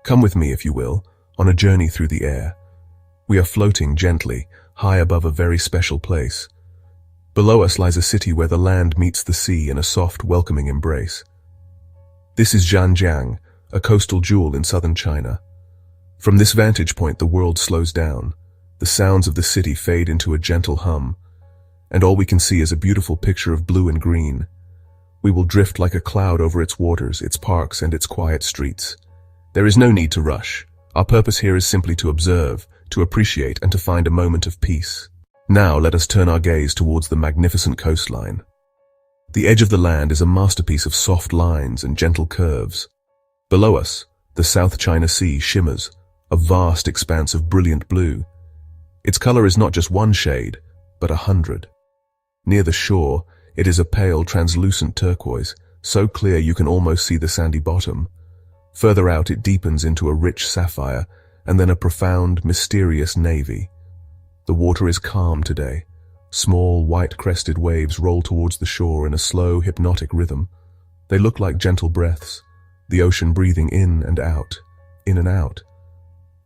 Come with me, if you will, on a journey through the air. We are floating gently, high above a very special place. Below us lies a city where the land meets the sea in a soft, welcoming embrace. This is Zhanjiang, a coastal jewel in southern China. From this vantage point, the world slows down. The sounds of the city fade into a gentle hum, and all we can see is a beautiful picture of blue and green. We will drift like a cloud over its waters, its parks, and its quiet streets. There is no need to rush. Our purpose here is simply to observe, to appreciate, and to find a moment of peace. Now let us turn our gaze towards the magnificent coastline. The edge of the land is a masterpiece of soft lines and gentle curves. Below us, the South China Sea shimmers, a vast expanse of brilliant blue. Its color is not just one shade, but 100. Near the shore, it is a pale, translucent turquoise, so clear you can almost see the sandy bottom. Further out, it deepens into a rich sapphire, and then a profound, mysterious navy. The water is calm today. Small, white-crested waves roll towards the shore in a slow, hypnotic rhythm. They look like gentle breaths, the ocean breathing in and out, in and out.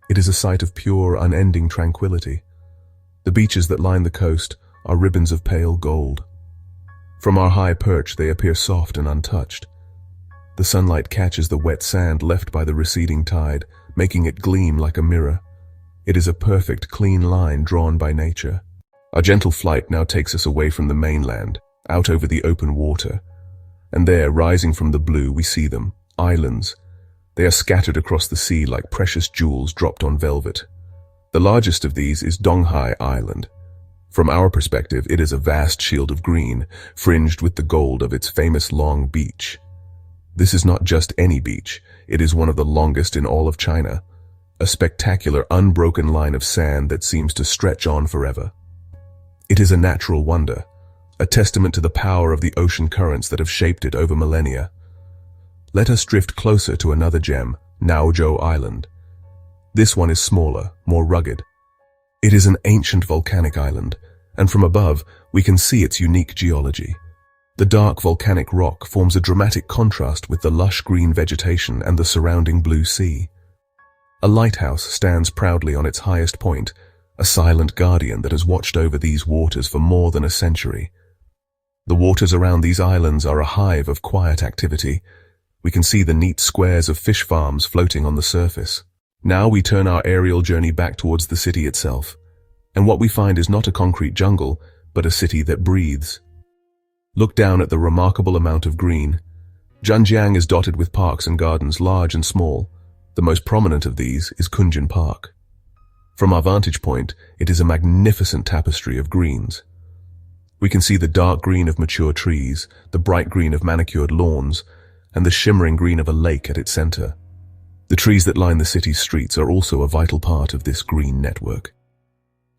It is a sight of pure, unending tranquility. The beaches that line the coast are ribbons of pale gold. From our high perch, they appear soft and untouched. The sunlight catches the wet sand left by the receding tide, making it gleam like a mirror. It is a perfect, clean line drawn by nature. Our gentle flight now takes us away from the mainland, out over the open water. And there, rising from the blue, we see them, islands. They are scattered across the sea like precious jewels dropped on velvet. The largest of these is Donghai Island. From our perspective, it is a vast shield of green, fringed with the gold of its famous long beach. This is not just any beach, it is one of the longest in all of China, a spectacular, unbroken line of sand that seems to stretch on forever. It is a natural wonder, a testament to the power of the ocean currents that have shaped it over millennia. Let us drift closer to another gem, Naozhou Island. This one is smaller, more rugged. It is an ancient volcanic island, and from above, we can see its unique geology. The dark volcanic rock forms a dramatic contrast with the lush green vegetation and the surrounding blue sea. A lighthouse stands proudly on its highest point, a silent guardian that has watched over these waters for more than a century. The waters around these islands are a hive of quiet activity. We can see the neat squares of fish farms floating on the surface. Now we turn our aerial journey back towards the city itself, and what we find is not a concrete jungle, but a city that breathes. Look down at the remarkable amount of green. Zhanjiang is dotted with parks and gardens, large and small. The most prominent of these is Kunjin Park. From our vantage point, it is a magnificent tapestry of greens. We can see the dark green of mature trees, the bright green of manicured lawns, and the shimmering green of a lake at its center. The trees that line the city's streets are also a vital part of this green network.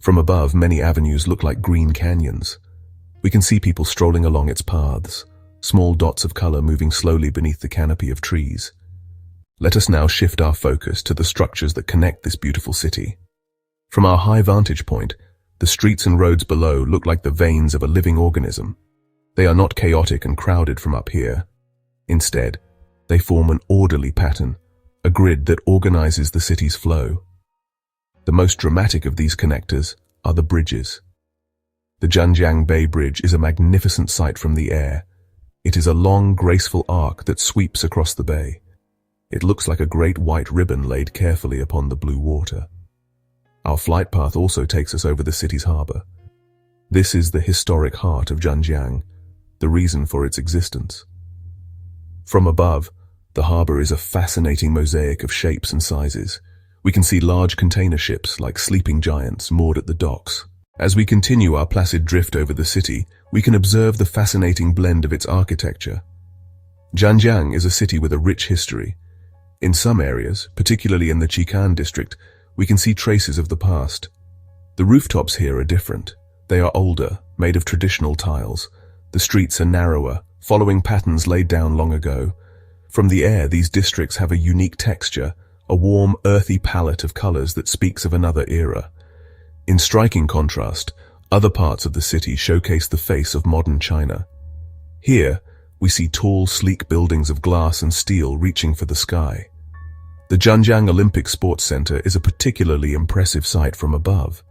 From above, many avenues look like green canyons. We can see people strolling along its paths, small dots of color moving slowly beneath the canopy of trees. Let us now shift our focus to the structures that connect this beautiful city. From our high vantage point, the streets and roads below look like the veins of a living organism. They are not chaotic and crowded from up here. Instead, they form an orderly pattern, a grid that organizes the city's flow. The most dramatic of these connectors are the bridges. The Zhanjiang Bay Bridge is a magnificent sight from the air. It is a long, graceful arc that sweeps across the bay. It looks like a great white ribbon laid carefully upon the blue water. Our flight path also takes us over the city's harbor. This is the historic heart of Zhanjiang, the reason for its existence. From above, the harbor is a fascinating mosaic of shapes and sizes. We can see large container ships like sleeping giants moored at the docks. As we continue our placid drift over the city, we can observe the fascinating blend of its architecture. Zhanjiang is a city with a rich history. In some areas, particularly in the Qikan district, we can see traces of the past. The rooftops here are different. They are older, made of traditional tiles. The streets are narrower, following patterns laid down long ago. From the air, these districts have a unique texture, a warm, earthy palette of colors that speaks of another era. In striking contrast, other parts of the city showcase the face of modern China. Here, we see tall, sleek buildings of glass and steel reaching for the sky. The Zhanjiang Olympic Sports Center is a particularly impressive sight from above.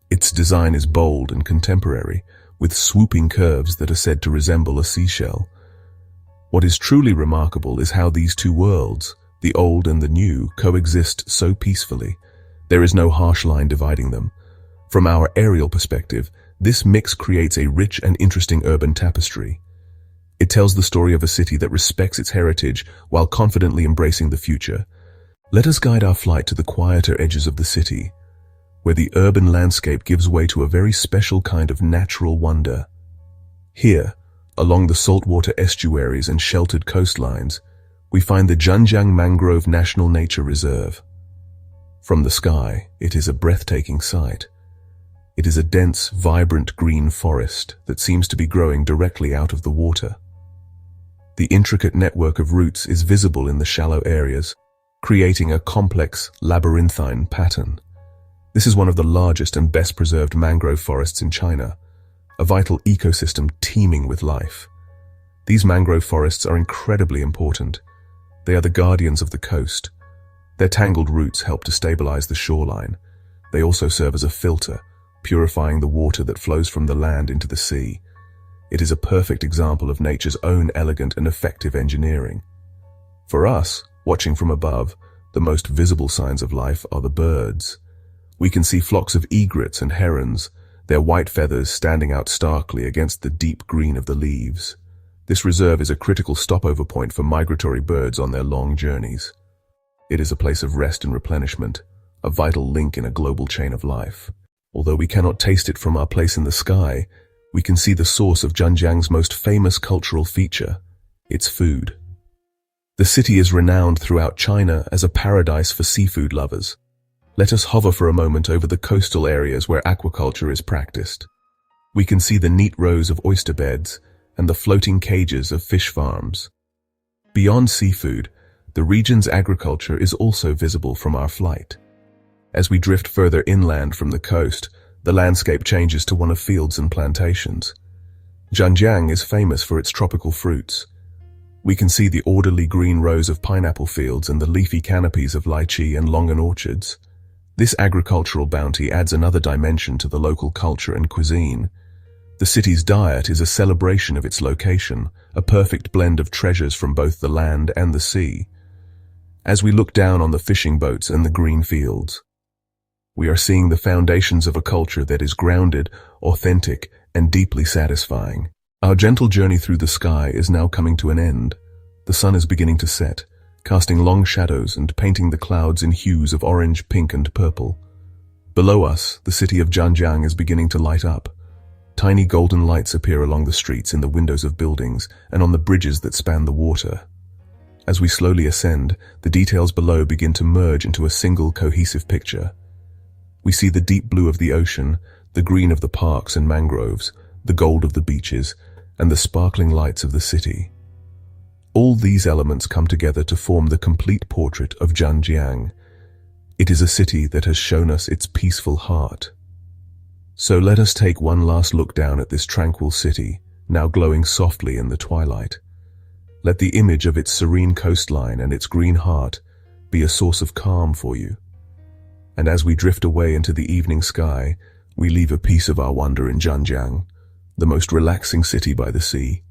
Its design is bold and contemporary, with swooping curves that are said to resemble a seashell. What is truly remarkable is how these two worlds, the old and the new, coexist so peacefully. There is no harsh line dividing them. From our aerial perspective, this mix creates a rich and interesting urban tapestry. It tells the story of a city that respects its heritage while confidently embracing the future. Let us guide our flight to the quieter edges of the city, where the urban landscape gives way to a very special kind of natural wonder. Here, along the saltwater estuaries and sheltered coastlines, we find the Zhanjiang Mangrove National Nature Reserve. From the sky, it is a breathtaking sight. It is a dense, vibrant green forest that seems to be growing directly out of the water. The intricate network of roots is visible in the shallow areas, creating a complex, labyrinthine pattern. This is one of the largest and best preserved mangrove forests in China, a vital ecosystem teeming with life. These mangrove forests are incredibly important. They are the guardians of the coast. Their tangled roots help to stabilize the shoreline. They also serve as a filter, purifying the water that flows from the land into the sea. It is a perfect example of nature's own elegant and effective engineering. For us, watching from above, the most visible signs of life are the birds. We can see flocks of egrets and herons, their white feathers standing out starkly against the deep green of the leaves. This reserve is a critical stopover point for migratory birds on their long journeys. It is a place of rest and replenishment, a vital link in a global chain of life. Although we cannot taste it from our place in the sky, we can see the source of Zhanjiang's most famous cultural feature, its food. The city is renowned throughout China as a paradise for seafood lovers. Let us hover for a moment over the coastal areas where aquaculture is practiced. We can see the neat rows of oyster beds and the floating cages of fish farms. Beyond seafood, the region's agriculture is also visible from our flight. As we drift further inland from the coast, the landscape changes to one of fields and plantations. Zhanjiang is famous for its tropical fruits. We can see the orderly green rows of pineapple fields and the leafy canopies of lychee and longan orchards. This agricultural bounty adds another dimension to the local culture and cuisine. The city's diet is a celebration of its location, a perfect blend of treasures from both the land and the sea. As we look down on the fishing boats and the green fields, we are seeing the foundations of a culture that is grounded, authentic, and deeply satisfying. Our gentle journey through the sky is now coming to an end. The sun is beginning to set, casting long shadows and painting the clouds in hues of orange, pink, and purple. Below us, the city of Zhanjiang is beginning to light up. Tiny golden lights appear along the streets, in the windows of buildings, and on the bridges that span the water. As we slowly ascend, the details below begin to merge into a single cohesive picture. We see the deep blue of the ocean, the green of the parks and mangroves, the gold of the beaches, and the sparkling lights of the city. All these elements come together to form the complete portrait of Zhanjiang. It is a city that has shown us its peaceful heart. So let us take one last look down at this tranquil city, now glowing softly in the twilight. Let the image of its serene coastline and its green heart be a source of calm for you. And as we drift away into the evening sky, we leave a piece of our wonder in Zhanjiang, the most relaxing city by the sea.